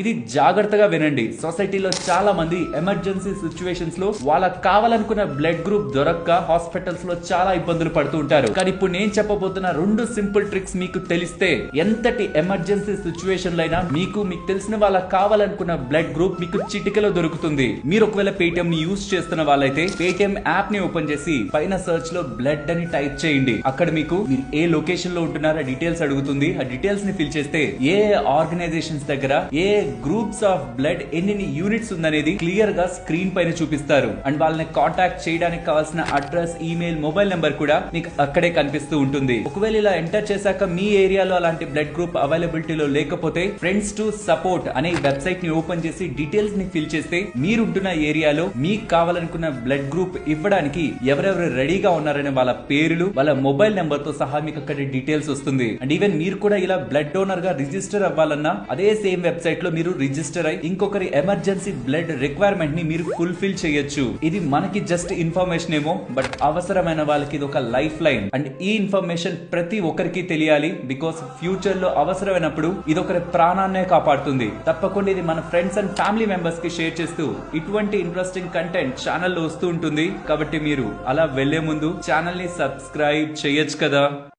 ఇది జాగ్రత్తగా వినండి. సొసైటీలో చాలా మంది ఎమర్జెన్సీ సిచ్యువేషన్స్ లో వాళ్ళకి కావాలనుకున్న బ్లడ్ గ్రూప్ దొరక్క హాస్పిటల్స్ లో చాలా ఇబ్బందులు పడుతూ ఉంటారు. కానీ ఇప్పుడు నేను చెప్పబోతున్న 2 సింపుల్ ట్రిక్స్ మీకు తెలిస్తే ఎంతటి ఎమర్జెన్సీ సిచ్యువేషన్ లైనా మీకు తెలిసిన వాళ్ళకి కావాలనుకున్న బ్లడ్ గ్రూప్ మీకు చిటికలో దొరుకుతుంది. మీరు ఒకవేళ పేటిఎం ని యూజ్ చేస్తున్న వాళ్ళైతే పేటిఎం యాప్ ని ఓపెన్ చేసి పైన సర్చ్ లో బ్లడ్ అని టైప్ చేయండి. అక్కడ మీరు ఏ లొకేషన్ లో ఉంటున్నారో డీటెయిల్స్ అడుగుతుంది. ఆ డీటెయిల్స్ ని ఫిల్ చేస్తే ఏ ఆర్గనైజేషన్స్ దగ్గర ఏ గ్రూప్స్ ఆఫ్ బ్లడ్ ఎన్ని యూనిట్స్ ఉందనేది క్లియర్ గా స్క్రీన్ పైన చూపిస్తారు. అండ్ వాళ్ళని కాంటాక్ట్ చేయడానికి కావాల్సిన అడ్రస్, ఈమెయిల్, మొబైల్ నెంబర్ కూడా మీకు అక్కడే కనిపిస్తూ ఉంటుంది. ఒకవేళ ఇలా ఎంటర్ చేశాక మీ ఏరియాలో అలాంటి బ్లడ్ గ్రూప్ అవైలబిలిటీలో లేకపోతే ఫ్రెండ్స్ టు సపోర్ట్ అనే వెబ్సైట్ ని ఓపెన్ చేసి డీటెయిల్స్ ని ఫిల్ చేస్తే మీరుంటున్న ఏరియాలో మీకు కావాలనుకున్న బ్లడ్ గ్రూప్ ఇవ్వడానికి ఎవరెవరు రెడీగా ఉన్నారనే వాళ్ళ పేర్లు, వాళ్ళ మొబైల్ నెంబర్ తో సహా మీకు అక్కడ డీటెయిల్స్ వస్తుంది. అండ్ ఈవెన్ మీరు కూడా ఇలా బ్లడ్ డోనర్ గా రిజిస్టర్ అవ్వాలన్నా అదే సేమ్ వెబ్సైట్ లో మీరు రిజిస్టర్ అయి ఇంకొకరి ఎమర్జెన్సీ బ్లడ్ రిక్వైర్మెంట్ ని మీరు ఫుల్ఫిల్ చేయొచ్చు. ఇది మనకి జస్ట్ ఇన్ఫర్మేషన్ ఏమో, బట్ అవసరమైన వాళ్ళకి ఇది ఒక లైఫ్ లైన్. అండ్ ఈ ఇన్ఫర్మేషన్ ప్రతి ఒక్కరికి తెలియాలి. బికాస్ ఫ్యూచర్ లో అవసరమైనప్పుడు ఇది ఒకరి ప్రాణాన్నే కాపాడుతుంది. తప్పకుండా ఇది మన ఫ్రెండ్స్ అండ్ ఫ్యామిలీ మెంబర్స్ కి షేర్ చేస్తూ ఇటువంటి ఇంట్రెస్టింగ్ కంటెంట్ ఛానల్లో వస్తూ ఉంటుంది. కాబట్టి మీరు అలా వెళ్లే ముందు ఛానల్ ని సబ్స్క్రైబ్ చేయొచ్చు కదా.